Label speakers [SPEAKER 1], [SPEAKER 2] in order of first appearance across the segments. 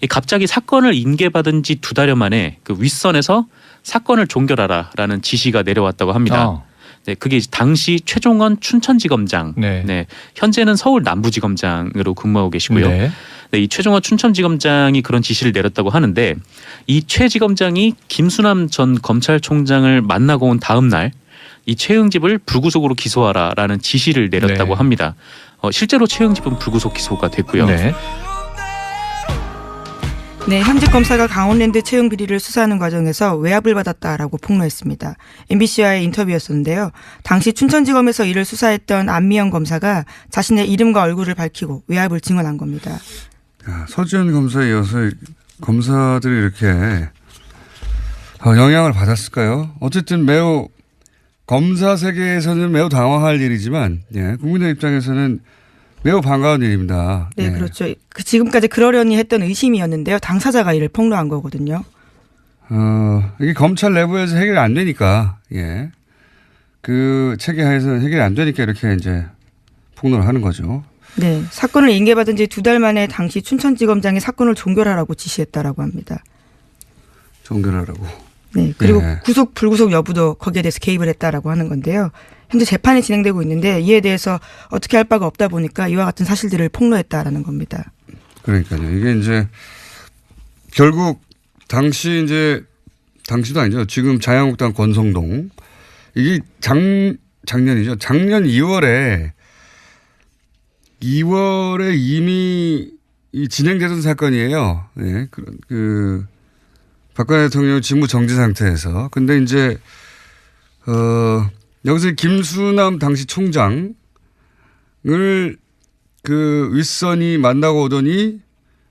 [SPEAKER 1] 이 갑자기 사건을 인계받은 지 2달여 만에 그 윗선에서 사건을 종결하라라는 지시가 내려왔다고 합니다. 네, 그게 당시 최종원 춘천지검장, 네, 현재는 서울 남부지검장으로 근무하고 계시고요. 네, 이 최종원 춘천지검장이 그런 지시를 내렸다고 하는데 이 최 지검장이 김수남 전 검찰총장을 만나고 온 다음 날 이 최응집을 불구속으로 기소하라라는 지시를 내렸다고 합니다. 실제로 최응집은 불구속 기소가 됐고요.
[SPEAKER 2] 네, 현직 검사가 강원랜드 채용 비리를 수사하는 과정에서 외압을 받았다라고 폭로했습니다. MBC와의 인터뷰였었는데요. 당시 춘천지검에서 이를 수사했던 안미영 검사가 자신의 이름과 얼굴을 밝히고 외압을 증언한 겁니다.
[SPEAKER 3] 서지현 검사에 이어서 검사들이 이렇게 영향을 받았을까요? 어쨌든 매우 검사 세계에서는 매우 당황할 일이지만 국민의 입장에서는 매우 반가운 일입니다.
[SPEAKER 2] 네, 그렇죠. 지금까지 그러려니 했던 의심이었는데요. 당사자가 이를 폭로한 거거든요.
[SPEAKER 3] 이게 검찰 내부에서 해결이 안 되니까, 그 체계 하에서 해결이 안 되니까 이렇게 이제 폭로를 하는 거죠. 네,
[SPEAKER 2] 사건을 인계받은 지 2달 만에 당시 춘천지검장이 사건을 종결하라고 지시했다라고 합니다.
[SPEAKER 3] 종결하라고.
[SPEAKER 2] 네, 그리고 구속 불구속 여부도 거기에 대해서 개입을 했다라고 하는 건데요. 현재 재판이 진행되고 있는데 이에 대해서 어떻게 할 바가 없다 보니까 이와 같은 사실들을 폭로했다라는 겁니다.
[SPEAKER 3] 그러니까요. 이게 이제 결국 당시도 아니죠. 지금 자유한국당 권성동 이게 작년이죠. 작년 2월에 이미 진행되던 사건이에요. 네, 박근혜 대통령 직무 정지 상태에서. 근데 이제 여기서 김수남 당시 총장을 그 윗선이 만나고 오더니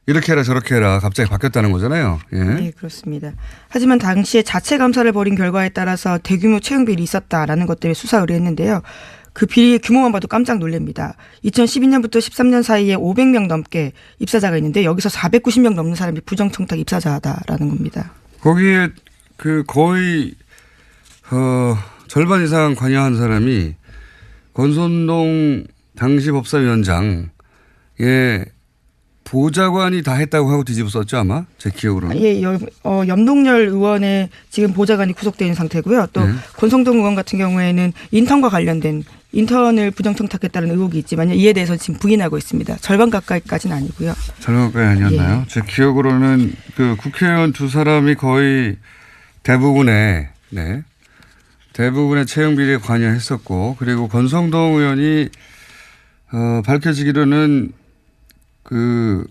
[SPEAKER 3] 이렇게 해라 저렇게 해라 갑자기 바뀌었다는 거잖아요.
[SPEAKER 2] 네, 그렇습니다. 하지만 당시에 자체 감사를 벌인 결과에 따라서 대규모 채용 비리 있었다라는 것들을 수사 의뢰했는데요. 그 비리의 규모만 봐도 깜짝 놀랍니다. 2012년부터 13년 사이에 500명 넘게 입사자가 있는데 여기서 490명 넘는 사람이 부정청탁 입사자다라는 겁니다.
[SPEAKER 3] 거기에 그 거의 절반 이상 관여한 사람이 권선동 당시 법사위원장의 보좌관이 다 했다고 하고 뒤집어 썼죠 아마 제 기억으로는.
[SPEAKER 2] 예, 염동열 의원의 지금 보좌관이 구속되어 있는 상태고요. 또 권성동 의원 같은 경우에는 인턴과 관련된 인턴을 부정청탁했다는 의혹이 있지만 이에 대해서 지금 부인하고 있습니다. 절반 가까이까지는 아니고요.
[SPEAKER 3] 절반 가까이 아니었나요? 제 기억으로는 그 국회의원 2사람이 거의 대부분의 채용 비리에 관여했었고 그리고 권성동 의원이 밝혀지기로는 그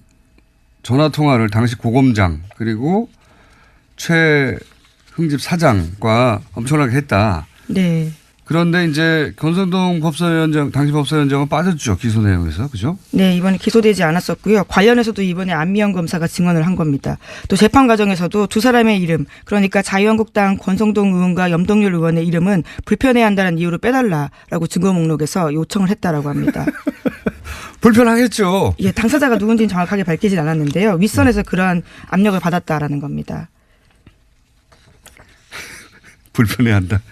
[SPEAKER 3] 전화 통화를 당시 고검장 그리고 최흥집 사장과 엄청나게 했다. 네. 그런데 이제 권성동 법사위원장 당시 법사위원장은 빠졌죠 기소 내용에서 그죠?
[SPEAKER 2] 네, 이번에 기소되지 않았었고요. 관련해서도 이번에 안미영 검사가 증언을 한 겁니다. 또 재판 과정에서도 2사람의 이름 그러니까 자유한국당 권성동 의원과 염동열 의원의 이름은 불편해한다는 이유로 빼달라라고 증거 목록에서 요청을 했다라고 합니다.
[SPEAKER 3] 불편하겠죠.
[SPEAKER 2] 예, 당사자가 누군지는 정확하게 밝히진 않았는데요. 윗선에서 그러한 압력을 받았다라는 겁니다.
[SPEAKER 3] 불편해한다.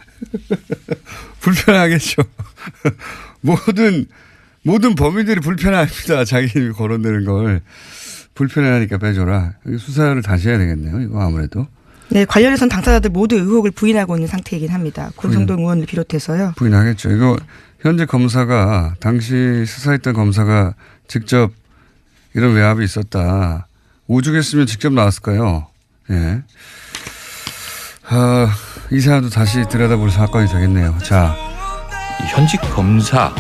[SPEAKER 3] 불편하겠죠. 모든 범인들이 불편합니다. 자기 이름이 거론되는 걸 불편해하니까 빼줘라. 수사를 다시 해야 되겠네요. 이거 아무래도.
[SPEAKER 2] 네, 관련해서는 당사자들 모두 의혹을 부인하고 있는 상태이긴 합니다. 권성동 의원을 비롯해서요.
[SPEAKER 3] 부인하겠죠. 이거 현재 검사가 당시 수사했던 검사가 직접 이런 외압이 있었다. 오죽했으면 직접 나왔을까요? 예. 이 사안도 다시 들여다볼 사건이 되겠네요. 자,
[SPEAKER 4] 현직 검사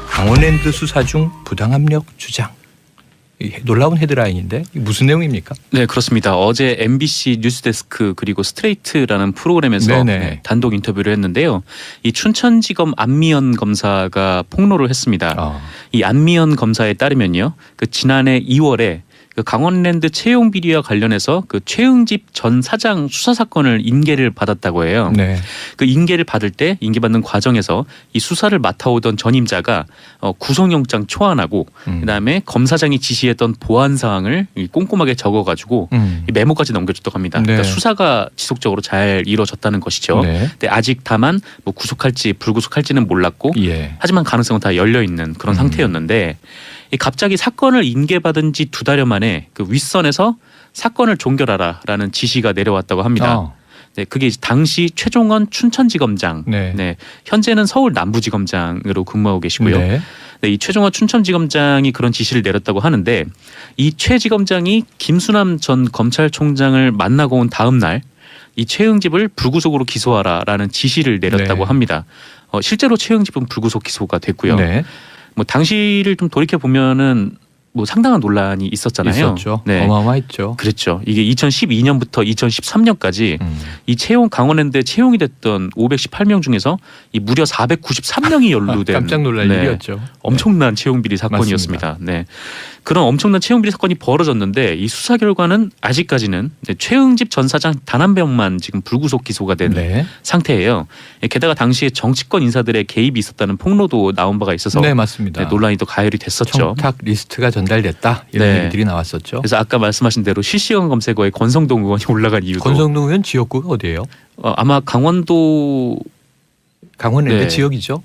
[SPEAKER 4] 강원랜드 수사 중 부당압력 주장. 놀라운 헤드라인인데 무슨 내용입니까?
[SPEAKER 1] 네, 그렇습니다. 어제 MBC 뉴스데스크 그리고 스트레이트라는 프로그램에서 단독 인터뷰를 했는데요. 이 춘천지검 안미연 검사가 폭로를 했습니다. 이 안미연 검사에 따르면요, 그 지난해 2월에 그 강원랜드 채용 비리와 관련해서 그 최응집 전 사장 수사 사건을 인계를 받았다고 해요. 네. 그 인계를 받을 때 인계받는 과정에서 이 수사를 맡아오던 전임자가 구속영장 초안하고 그다음에 검사장이 지시했던 보안 사항을 꼼꼼하게 적어가지고 이 메모까지 넘겨줬다고 합니다.
[SPEAKER 4] 네.
[SPEAKER 1] 그러니까 수사가 지속적으로 잘 이루어졌다는 것이죠. 네. 근데 아직 다만 뭐 구속할지 불구속할지는 몰랐고, 하지만 가능성은 다 열려 있는 그런 상태였는데. 갑자기 사건을 인계받은 지 2달여 만에 그 윗선에서 사건을 종결하라라는 지시가 내려왔다고 합니다. 네, 그게 이제 당시 최종원 춘천지검장, 네, 현재는 서울 남부지검장으로 근무하고 계시고요. 네, 이 최종원 춘천지검장이 그런 지시를 내렸다고 하는데 이 최 지검장이 김수남 전 검찰총장을 만나고 온 다음 날 이 최응집을 불구속으로 기소하라라는 지시를 내렸다고 합니다. 실제로 최응집은 불구속 기소가 됐고요. 뭐 당시를 좀 돌이켜 보면은 뭐 상당한 논란이 있었잖아요.
[SPEAKER 4] 있었죠. 네. 어마어마했죠.
[SPEAKER 1] 그랬죠. 이게 2012년부터 2013년까지 이 채용 강원랜드에 채용이 됐던 518명 중에서 이 무려 493명이 연루된
[SPEAKER 4] 깜짝 놀랄 일이었죠.
[SPEAKER 1] 엄청난 채용 비리 사건이었습니다. 네. 그런 엄청난 채용 비리 사건이 벌어졌는데 이 수사 결과는 아직까지는 최응집 전 사장 단 한 명만 지금 불구속 기소가 된 상태예요. 게다가 당시에 정치권 인사들의 개입이 있었다는 폭로도 나온 바가 있어서
[SPEAKER 4] 네, 맞습니다.
[SPEAKER 1] 논란이 또 가열이 됐었죠.
[SPEAKER 4] 청탁 리스트가 전달됐다 이런 얘기들이 나왔었죠.
[SPEAKER 1] 그래서 아까 말씀하신 대로 실시간 검색어에 권성동 의원이 올라간 이유도
[SPEAKER 4] 권성동 의원 지역구가 어디예요?
[SPEAKER 1] 아마 강원랜드
[SPEAKER 4] 지역이죠.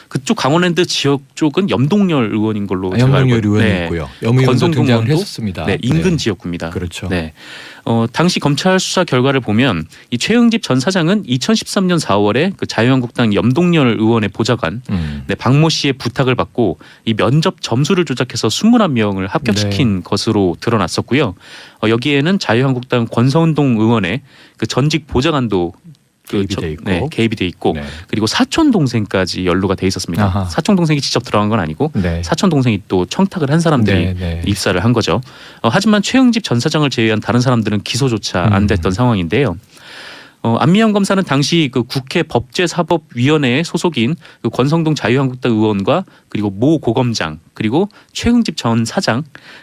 [SPEAKER 1] 그쪽 강원랜드 지역 쪽은 염동열 의원인 걸로
[SPEAKER 4] 염동열 의원이 있고요. 염 의원도 등장을 했었습니다.
[SPEAKER 1] 네, 인근 지역구입니다.
[SPEAKER 4] 그렇죠.
[SPEAKER 1] 네. 당시 검찰 수사 결과를 보면 이 최응집 전 사장은 2013년 4월에 그 자유한국당 염동열 의원의 보좌관 박모 씨의 부탁을 받고 이 면접 점수를 조작해서 21명을 합격시킨 것으로 드러났었고요. 여기에는 자유한국당 권성동 의원의 그 전직 보좌관도 개입이 돼 있고 그리고 사촌 동생까지 연루가 돼 있었습니다. 아하. 사촌 동생이 직접 들어간 건 아니고 사촌 동생이 또 청탁을 한 사람들이 입사를 한 거죠. 하지만 최응집 전 사장을 제외한 다른 사람들은 기소조차 안 됐던 상황인데요. 안미영 검사는 당시 그 국회 법제사법위원회의 소속인 그 권성동 자유한국당 의원과 그리고 모 고검장 그리고 최응집 전 사장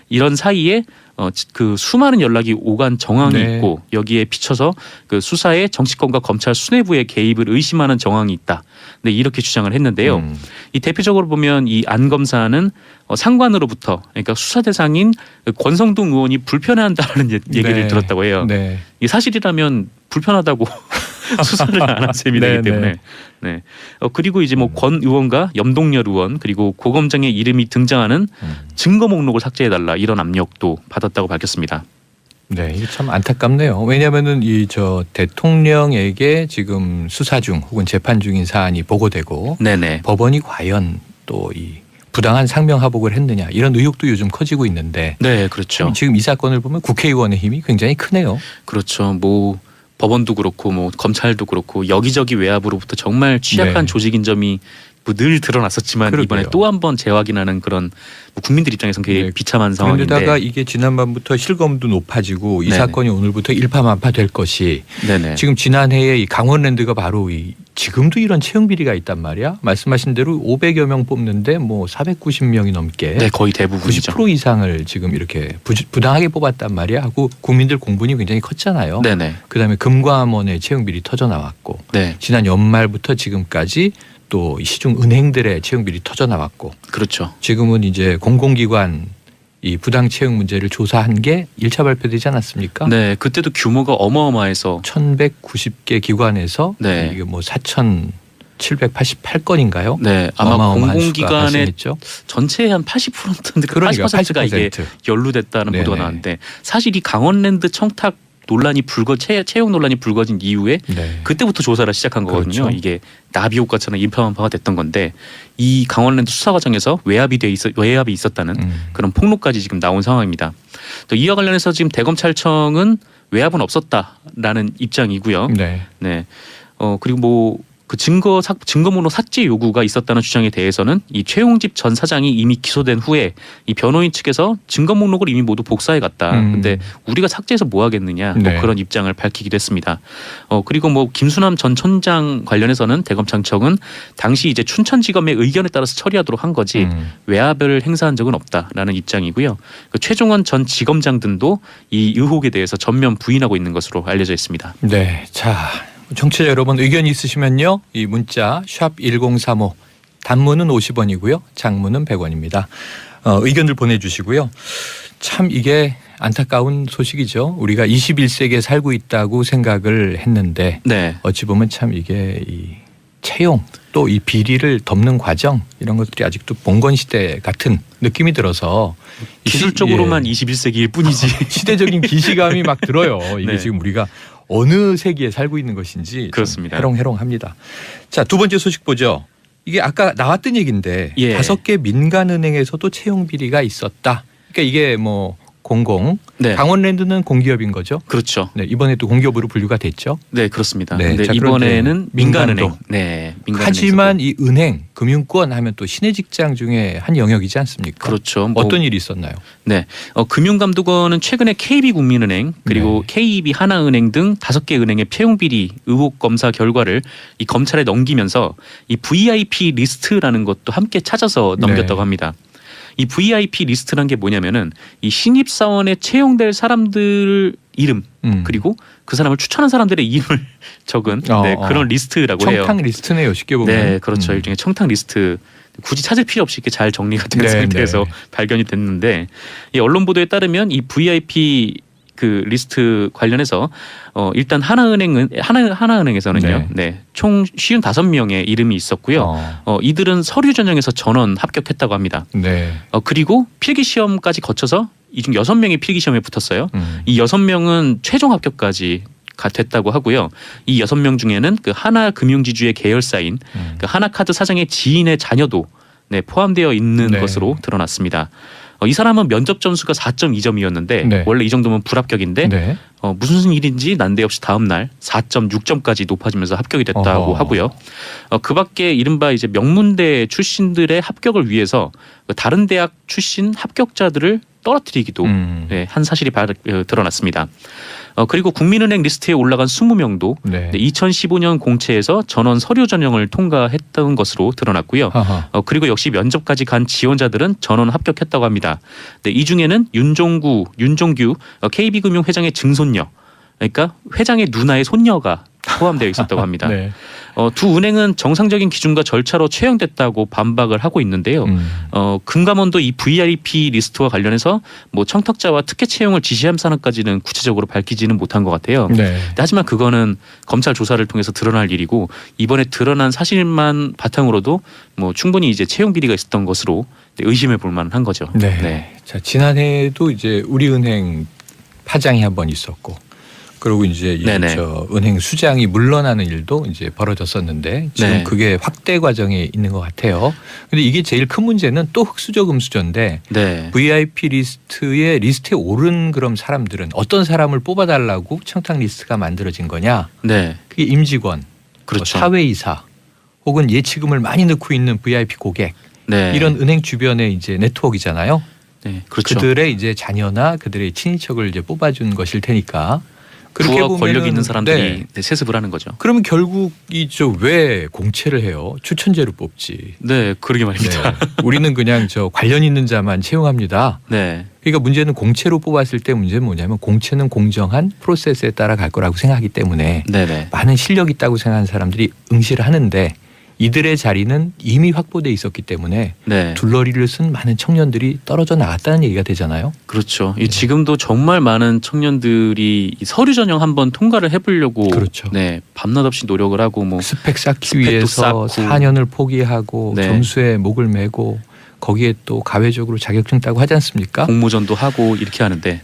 [SPEAKER 1] 이런 사이에 그 수많은 연락이 오간 정황이 있고 여기에 비춰서 그 수사에 정치권과 검찰 수뇌부의 개입을 의심하는 정황이 있다. 네, 이렇게 주장을 했는데요. 이 대표적으로 보면 이 안 검사는 상관으로부터 그러니까 수사 대상인 권성동 의원이 불편해한다는 얘기를 들었다고 해요. 이 사실이라면 불편하다고 수사를 안 한 셈이 되기 때문에. 네. 그리고 이제 뭐 권 의원과 염동열 의원 그리고 고 검장의 이름이 등장하는 증거 목록을 삭제해달라 이런 압력도 받았다고 밝혔습니다.
[SPEAKER 4] 네, 이게 참 안타깝네요. 왜냐하면은 이 대통령에게 지금 수사 중 혹은 재판 중인 사안이 보고되고 법원이 과연 또 이 부당한 상명하복을 했느냐 이런 의혹도 요즘 커지고 있는데.
[SPEAKER 1] 네, 그렇죠.
[SPEAKER 4] 지금 이 사건을 보면 국회의원의 힘이 굉장히 크네요.
[SPEAKER 1] 그렇죠. 뭐 법원도 그렇고 뭐 검찰도 그렇고 여기저기 외압으로부터 정말 취약한 조직인 점이 뭐 늘 드러났었지만 이번에 또 한 번 재확인하는 그런 국민들 입장에서는 굉장히 비참한 상황인데.
[SPEAKER 4] 그런데다가 이게 지난밤부터 실검도 높아지고 이 사건이 오늘부터 일파만파 될 것이 지금 지난해에 이 강원랜드가 바로 지금도 이런 채용 비리가 있단 말이야. 말씀하신 대로 500여 명 뽑는데 뭐 490명이 넘게
[SPEAKER 1] 거의 대부분이죠.
[SPEAKER 4] 90% 이상을 지금 이렇게 부당하게 뽑았단 말이야 하고 국민들 공분이 굉장히 컸잖아요. 그다음에 금감원의 채용 비리 터져 나왔고 지난 연말부터 지금까지 또 시중 은행들의 채용 비리 터져 나왔고
[SPEAKER 1] 그렇죠.
[SPEAKER 4] 지금은 이제 공공기관 이 부당 채용 문제를 조사한 게 1차 발표되지 않았습니까?
[SPEAKER 1] 네, 그때도 규모가 어마어마해서
[SPEAKER 4] 1,190개 기관에서 이게 뭐 4,788건인가요?
[SPEAKER 1] 네, 아마 공공기관의 전체의 한 80%인데 그러니까 80%가 이게 연루됐다는 보도가 나왔는데 사실 이 강원랜드 청탁 논란이 채용 논란이 불거진 이후에 그때부터 조사를 시작한 거거든요. 이게 나비 효과처럼 일파만파가 됐던 건데 이 강원랜드 수사 과정에서 외압이 있었다는 그런 폭로까지 지금 나온 상황입니다. 또 이와 관련해서 지금 대검찰청은 외압은 없었다라는 입장이고요. 그리고 뭐 그 증거 목록 삭제 요구가 있었다는 주장에 대해서는 이 최용집 전 사장이 이미 기소된 후에 이 변호인 측에서 증거 목록을 이미 모두 복사해 갔다. 근데 우리가 삭제해서 뭐 하겠느냐 뭐 그런 입장을 밝히기도 했습니다. 그리고 뭐 김수남 전 촌장 관련해서는 대검찰청은 당시 이제 춘천지검의 의견에 따라서 처리하도록 한 거지 외압을 행사한 적은 없다라는 입장이고요. 그 최종원 전 지검장 등도 이 의혹에 대해서 전면 부인하고 있는 것으로 알려져 있습니다.
[SPEAKER 4] 네, 자. 청취자 여러분 의견이 있으시면요. 이 문자 샵 1035 단문은 50원이고요. 장문은 100원입니다. 의견들 보내주시고요. 참 이게 안타까운 소식이죠. 우리가 21세기에 살고 있다고 생각을 했는데 어찌 보면 참 이게 채용 또 이 비리를 덮는 과정 이런 것들이 아직도 봉건 시대 같은 느낌이 들어서
[SPEAKER 1] 기술적으로만 21세기일 뿐이지
[SPEAKER 4] 시대적인 기시감이 막 들어요. 이게
[SPEAKER 1] 네.
[SPEAKER 4] 지금 우리가 어느 세기에 살고 있는 것인지
[SPEAKER 1] 그렇습니다.
[SPEAKER 4] 해롱해롱합니다. 자, 두 번째 소식 보죠. 이게 아까 나왔던 얘기인데 5개 민간은행에서도 채용 비리가 있었다. 그러니까 이게 뭐 공공,
[SPEAKER 1] 네.
[SPEAKER 4] 강원랜드는 공기업인 거죠.
[SPEAKER 1] 그렇죠.
[SPEAKER 4] 네, 이번에 또 공기업으로 분류가 됐죠.
[SPEAKER 1] 네, 그렇습니다.
[SPEAKER 4] 네,
[SPEAKER 1] 근데
[SPEAKER 4] 자,
[SPEAKER 1] 이번에는 민간은행.
[SPEAKER 4] 민간도.
[SPEAKER 1] 네, 민간은행.
[SPEAKER 4] 하지만 이 은행, 금융권 하면 또 신의 직장 중에 한 영역이지 않습니까?
[SPEAKER 1] 그렇죠.
[SPEAKER 4] 어떤 일이 있었나요?
[SPEAKER 1] 네, 금융감독원은 최근에 KB국민은행 그리고 KB 하나은행 등 5개 은행의 채용 비리 의혹 검사 결과를 이 검찰에 넘기면서 이 VIP 리스트라는 것도 함께 찾아서 넘겼다고 합니다. 이 VIP 리스트란 게 뭐냐면은 이 신입 사원에 채용될 사람들 이름 그리고 그 사람을 추천한 사람들의 이름을 적은 그런 리스트라고 해요.
[SPEAKER 4] 청탁 리스트네요, 쉽게 보면.
[SPEAKER 1] 네, 그렇죠. 일종의 청탁 리스트. 굳이 찾을 필요 없이 이렇게 잘 정리가 된 상태에서 발견이 됐는데 이 언론 보도에 따르면 이 VIP 그 리스트 관련해서 일단 하나은행에서는요. 총 55명의 이름이 있었고요. 이들은 서류 전형에서 전원 합격했다고 합니다. 그리고 필기 시험까지 거쳐서 이 중 6명이 필기 시험에 붙었어요. 이 6명은 최종 합격까지 됐다고 하고요. 이 6명 중에는 그 하나금융지주의 계열사인 그 하나카드 사장의 지인의 자녀도 포함되어 있는 것으로 드러났습니다. 이 사람은 면접 점수가 4.2점이었는데 원래 이 정도면 불합격인데 무슨 일인지 난데없이 다음 날 4.6점까지 높아지면서 합격이 됐다고 하고요. 그밖에 이른바 이제 명문대 출신들의 합격을 위해서 다른 대학 출신 합격자들을 떨어뜨리기도 한 사실이 드러났습니다. 그리고 국민은행 리스트에 올라간 20명도 2015년 공채에서 전원 서류 전형을 통과했던 것으로 드러났고요. 그리고 역시 면접까지 간 지원자들은 전원 합격했다고 합니다. 이 중에는 윤종규 KB금융 회장의 증손녀, 그러니까 회장의 누나의 손녀가 포함되어 있었다고 합니다. 두 은행은 정상적인 기준과 절차로 채용됐다고 반박을 하고 있는데요. 금감원도 이 VIP 리스트와 관련해서 뭐 청탁자와 특혜 채용을 지시한 사람까지는 구체적으로 밝히지는 못한 것 같아요. 하지만 그거는 검찰 조사를 통해서 드러날 일이고 이번에 드러난 사실만 바탕으로도 뭐 충분히 이제 채용 비리가 있었던 것으로 의심해 볼 만한 거죠.
[SPEAKER 4] 자, 지난해에도 이제 우리은행 파장이 한 번 있었고. 그리고 이제 저 은행 수장이 물러나는 일도 이제 벌어졌었는데 지금 그게 확대 과정에 있는 것 같아요. 근데 이게 제일 큰 문제는 또 흑수저 금수저인데 VIP 리스트에 오른 그런 사람들은 어떤 사람을 뽑아달라고 청탁 리스트가 만들어진 거냐? 그게 임직원,
[SPEAKER 1] 그렇죠.
[SPEAKER 4] 사회이사 혹은 예치금을 많이 넣고 있는 VIP 고객 이런 은행 주변의 이제 네트워크이잖아요.
[SPEAKER 1] 그렇죠.
[SPEAKER 4] 그들의 이제 자녀나 그들의 친인척을 이제 뽑아준 것일 테니까.
[SPEAKER 1] 부와 권력 있는 사람들이 세습을 하는 거죠.
[SPEAKER 4] 그러면 결국 왜 공채를 해요? 추천제로 뽑지.
[SPEAKER 1] 그러게 말입니다.
[SPEAKER 4] 우리는 그냥 저 관련 있는 자만 채용합니다. 그러니까 문제는 공채로 뽑았을 때 문제는 뭐냐면 공채는 공정한 프로세스에 따라 갈 거라고 생각하기 때문에 많은 실력이 있다고 생각하는 사람들이 응시를 하는데 이들의 자리는 이미 확보돼 있었기 때문에 둘러리를 쓴 많은 청년들이 떨어져 나갔다는 얘기가 되잖아요.
[SPEAKER 1] 그렇죠. 지금도 정말 많은 청년들이 서류 전형 한번 통과를 해보려고 밤낮 없이 노력을 하고 뭐
[SPEAKER 4] 스펙 쌓기 위해서 4년을 포기하고 점수에 목을 매고 거기에 또 가외적으로 자격증 따고 하지 않습니까?
[SPEAKER 1] 공모전도 하고 이렇게 하는데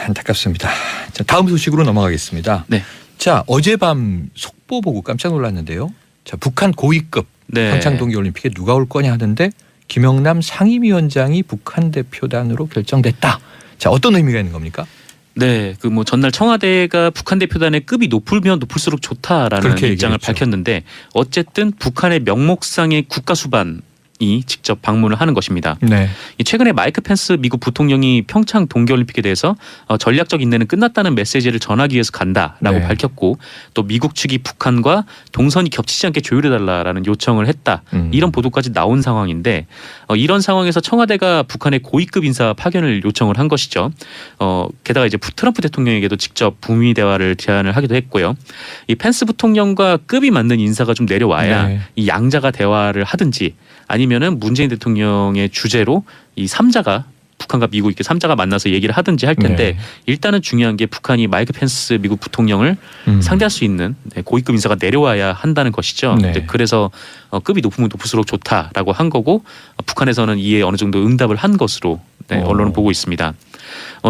[SPEAKER 4] 안타깝습니다. 자, 다음 소식으로 넘어가겠습니다. 자, 어젯밤 속보 보고 깜짝 놀랐는데요. 자, 북한 고위급 평창 동계올림픽에 누가 올 거냐 하는데 김영남 상임위원장이 북한 대표단으로 결정됐다. 자, 어떤 의미가 있는 겁니까?
[SPEAKER 1] 그 뭐 전날 청와대가 북한 대표단의 급이 높으면 높을수록 좋다라는 입장을 밝혔는데 어쨌든 북한의 명목상의 국가수반 이 직접 방문을 하는 것입니다. 최근에 마이크 펜스 미국 부통령이 평창 동계올림픽에 대해서 전략적 인내는 끝났다는 메시지를 전하기 위해서 간다라고 밝혔고 또 미국 측이 북한과 동선이 겹치지 않게 조율해달라라는 요청을 했다. 이런 보도까지 나온 상황인데 이런 상황에서 청와대가 북한의 고위급 인사 파견을 요청을 한 것이죠. 게다가 이제 트럼프 대통령에게도 직접 북미 대화를 제안을 하기도 했고요. 이 펜스 부통령과 급이 맞는 인사가 좀 내려와야 이 양자가 대화를 하든지 아니면은 문재인 대통령의 주재로 이 3자가 북한과 미국 이렇게 3자가 만나서 얘기를 하든지 할 텐데 일단은 중요한 게 북한이 마이크 펜스 미국 부통령을 상대할 수 있는 고위급 인사가 내려와야 한다는 것이죠. 그래서 급이 높으면 높을수록 좋다라고 한 거고 북한에서는 이에 어느 정도 응답을 한 것으로 언론은 보고 있습니다.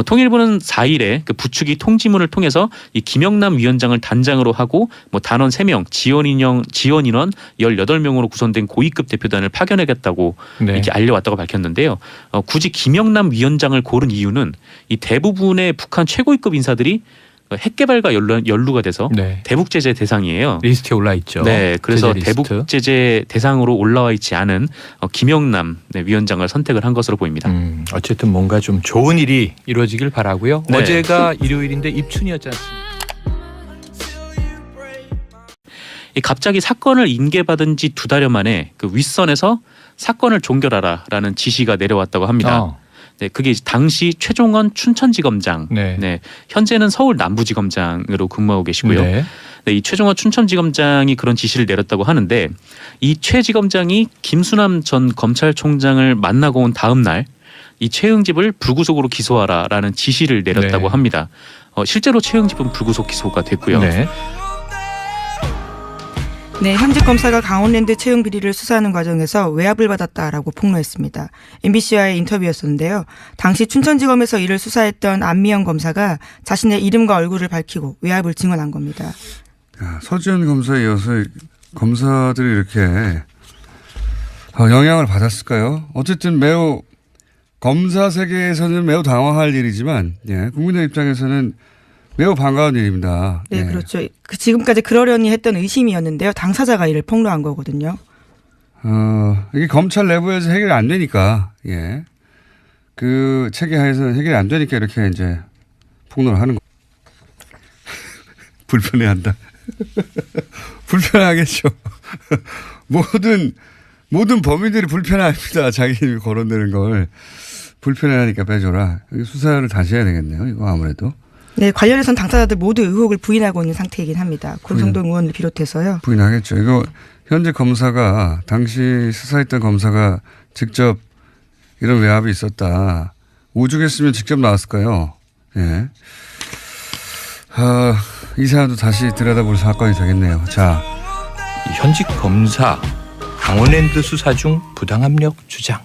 [SPEAKER 1] 통일부는 4일에 그 부추기 통지문을 통해서 이 김영남 위원장을 단장으로 하고 뭐 단원 3명, 지원 인원 18명으로 구성된 고위급 대표단을 파견하겠다고 이렇게 알려왔다고 밝혔는데요. 굳이 김영남 위원장을 고른 이유는 이 대부분의 북한 최고위급 인사들이 핵 개발과 연루가 돼서 대북 제재 대상이에요.
[SPEAKER 4] 리스트에 올라 있죠.
[SPEAKER 1] 네, 그래서 대북 제재 대상으로 올라와 있지 않은 김영남 위원장을 선택을 한 것으로 보입니다.
[SPEAKER 4] 어쨌든 뭔가 좀 좋은 일이 이루어지길 바라고요. 어제가 일요일인데 입춘이었지 않습니까?
[SPEAKER 1] 갑자기 사건을 인계받은 지 2달여 만에 그 윗선에서 사건을 종결하라라는 지시가 내려왔다고 합니다. 네, 그게 당시 최종원 춘천지검장, 현재는 서울 남부지검장으로 근무하고 계시고요. 이 최종원 춘천지검장이 그런 지시를 내렸다고 하는데 이 최 지검장이 김수남 전 검찰총장을 만나고 온 다음 날 이 최응집을 불구속으로 기소하라라는 지시를 내렸다고 합니다. 실제로 최응집은 불구속 기소가 됐고요.
[SPEAKER 2] 네, 현직 검사가 강원랜드 채용 비리를 수사하는 과정에서 외압을 받았다라고 폭로했습니다. MBC와의 인터뷰였었는데요. 당시 춘천지검에서 이를 수사했던 안미영 검사가 자신의 이름과 얼굴을 밝히고 외압을 증언한 겁니다.
[SPEAKER 3] 서지현 검사에 이어서 검사들이 이렇게 영향을 받았을까요? 어쨌든 매우 검사 세계에서는 매우 당황할 일이지만 국민의 입장에서는 매우 반가운 일입니다.
[SPEAKER 2] 네, 그렇죠. 지금까지 그러려니 했던 의심이었는데요. 당사자가 이를 폭로한 거거든요.
[SPEAKER 3] 이게 검찰 내부에서 해결이 안 되니까, 그 체계 하에서는 해결이 안 되니까 이렇게 이제 폭로를 하는 거. 불편해한다. 불편하겠죠. 모든 범인들이 불편합니다. 자기 이름이 거론되는 걸. 불편해하니까 빼줘라. 수사를 다시 해야 되겠네요. 이거 아무래도.
[SPEAKER 2] 네, 관련해서는 당사자들 모두 의혹을 부인하고 있는 상태이긴 합니다. 권성동 의원을 비롯해서요.
[SPEAKER 3] 부인하겠죠. 이거 현재 검사가 당시 수사했던 검사가 직접 이런 외압이 있었다. 오죽했으면 직접 나왔을까요? 이 사안도 다시 들여다볼 사건이 되겠네요. 자,
[SPEAKER 4] 현직 검사 강원랜드 수사 중 부당압력 주장.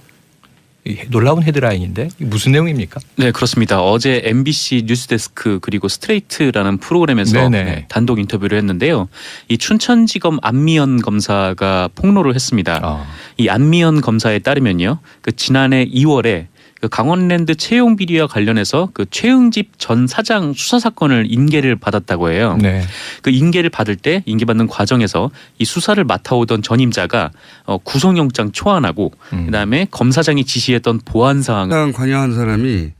[SPEAKER 4] 놀라운 헤드라인인데 무슨 내용입니까?
[SPEAKER 1] 네, 그렇습니다. 어제 MBC 뉴스데스크 그리고 스트레이트라는 프로그램에서 단독 인터뷰를 했는데요. 이 춘천지검 안미연 검사가 폭로를 했습니다. 이 안미연 검사에 따르면요, 그 지난해 2월에 그 강원랜드 채용 비리와 관련해서 그 최응집 전 사장 수사 사건을 인계를 받았다고 해요. 그 인계를 받을 때 인계받는 과정에서 이 수사를 맡아오던 전임자가 구속영장 초안하고 그다음에 검사장이 지시했던 보안 사항
[SPEAKER 3] 관여한 사람이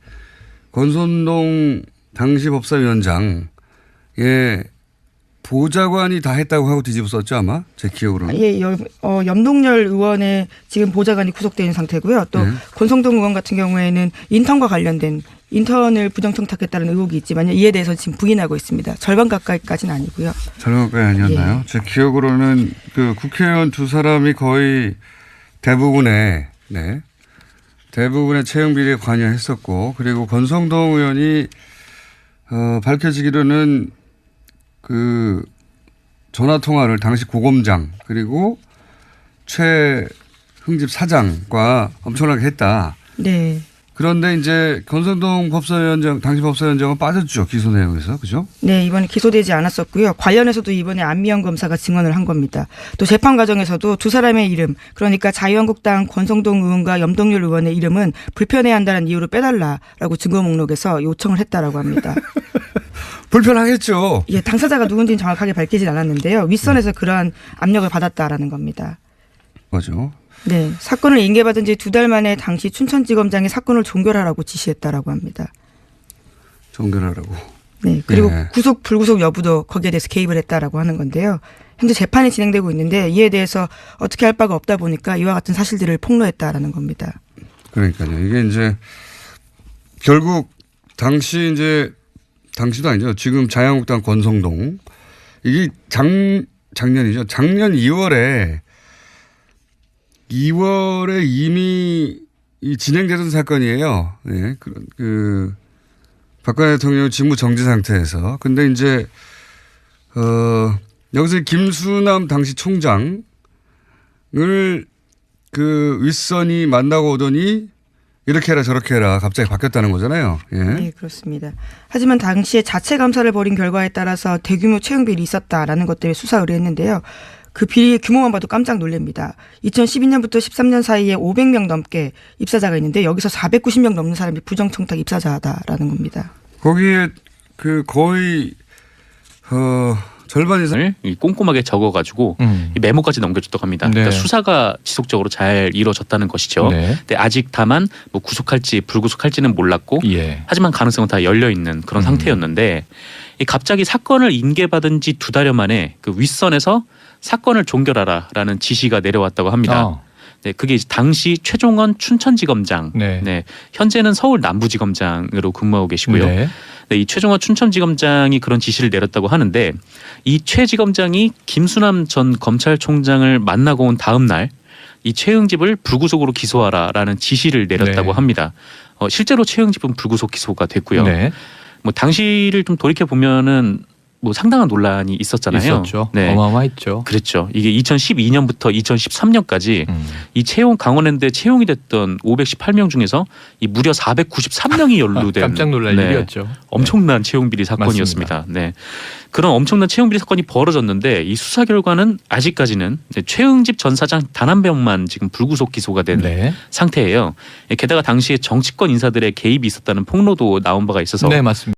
[SPEAKER 3] 권선동 당시 법사위원장의 보좌관이 다 했다고 하고 뒤집었었죠 아마 제 기억으로는.
[SPEAKER 2] 예, 염동열 의원의 지금 보좌관이 구속되어 있는 상태고요. 또 권성동 의원 같은 경우에는 인턴과 관련된 인턴을 부정청탁했다는 의혹이 있지만 이에 대해서 지금 부인하고 있습니다. 절반 가까이까지는 아니고요.
[SPEAKER 3] 절반 가까이 아니었나요? 제 기억으로는 그 국회의원 2사람이 거의 대부분의 채용 비리에 관여했었고 그리고 권성동 의원이 밝혀지기로는 그 전화 통화를 당시 고검장 그리고 최흥집 사장과 엄청나게 했다.
[SPEAKER 2] 네.
[SPEAKER 3] 그런데 이제 권성동 법사위원장 당시 법사위원장은 빠졌죠 기소 내용에서 그죠?
[SPEAKER 2] 네, 이번에 기소되지 않았었고요. 관련해서도 이번에 안미영 검사가 증언을 한 겁니다. 또 재판 과정에서도 2사람의 이름, 그러니까 자유한국당 권성동 의원과 염동열 의원의 이름은 불편해한다는 이유로 빼달라라고 증거 목록에서 요청을 했다라고 합니다.
[SPEAKER 3] 불편하겠죠.
[SPEAKER 2] 예, 당사자가 누군지는 정확하게 밝히진 않았는데요. 윗선에서 그러한 압력을 받았다라는 겁니다.
[SPEAKER 3] 맞죠.
[SPEAKER 2] 네, 사건을 인계받은 지 2달 만에 당시 춘천지검장이 사건을 종결하라고 지시했다라고 합니다.
[SPEAKER 3] 종결하라고.
[SPEAKER 2] 네, 그리고 구속 불구속 여부도 거기에 대해서 개입을 했다라고 하는 건데요. 현재 재판이 진행되고 있는데 이에 대해서 어떻게 할 바가 없다 보니까 이와 같은 사실들을 폭로했다라는 겁니다.
[SPEAKER 3] 그러니까요. 이게 이제 결국 당시도 아니죠. 지금 자유한국당 권성동 이게 작년이죠. 작년 2월에 이미 이 진행되던 사건이에요. 네, 박근혜 대통령 직무 정지 상태에서. 근데 이제 여기서 김수남 당시 총장을 그 윗선이 만나고 오더니 이렇게 해라 저렇게 해라 갑자기 바뀌었다는 거잖아요. 예.
[SPEAKER 2] 네, 그렇습니다. 하지만 당시에 자체 감사를 벌인 결과에 따라서 대규모 채용 비리 있었다라는 것들을 수사 의뢰했는데요. 그 비리의 규모만 봐도 깜짝 놀랍니다. 2012년부터 13년 사이에 500명 넘게 입사자가 있는데 여기서 490명 넘는 사람이 부정청탁 입사자다라는 겁니다.
[SPEAKER 3] 거기에 그 거의 절반 이상을
[SPEAKER 1] 꼼꼼하게 적어가지고 이 메모까지 넘겨줬다고 합니다.
[SPEAKER 4] 네.
[SPEAKER 1] 그러니까 수사가 지속적으로 잘 이루어졌다는 것이죠.
[SPEAKER 4] 네.
[SPEAKER 1] 근데 아직 다만 뭐 구속할지 불구속할지는 몰랐고,
[SPEAKER 4] 예.
[SPEAKER 1] 하지만 가능성은 다 열려 있는 그런 상태였는데, 이 갑자기 사건을 인계받은 지 2달여 만에 그 윗선에서 사건을 종결하라라는 지시가 내려왔다고 합니다. 네, 그게 이제 당시 최종원 춘천지검장,
[SPEAKER 4] 네.
[SPEAKER 1] 현재는 서울 남부지검장으로 근무하고 계시고요.
[SPEAKER 4] 네.
[SPEAKER 1] 네, 이 최종원 춘천지검장이 그런 지시를 내렸다고 하는데, 이 최 지검장이 김수남 전 검찰총장을 만나고 온 다음 날 이 최응집을 불구속으로 기소하라라는 지시를 내렸다고
[SPEAKER 4] 네.
[SPEAKER 1] 합니다. 실제로 최응집은 불구속 기소가 됐고요.
[SPEAKER 4] 네.
[SPEAKER 1] 뭐 당시를 좀 돌이켜 보면은 뭐 상당한 논란이 있었잖아요.
[SPEAKER 4] 있었죠.
[SPEAKER 1] 네.
[SPEAKER 4] 어마어마했죠.
[SPEAKER 1] 그랬죠. 이게 2012년부터 2013년까지 이 채용 강원랜드에 채용이 됐던 518명 중에서 이 무려 493명이 연루된
[SPEAKER 4] 깜짝 놀랄 일이었죠.
[SPEAKER 1] 엄청난 채용 비리 사건이었습니다. 네. 그런 엄청난 채용 비리 사건이 벌어졌는데 이 수사 결과는 아직까지는 최응집 전 사장 단 한 명만 지금 불구속 기소가 된 상태예요. 게다가 당시에 정치권 인사들의 개입이 있었다는 폭로도 나온 바가 있어서
[SPEAKER 4] 네, 맞습니다.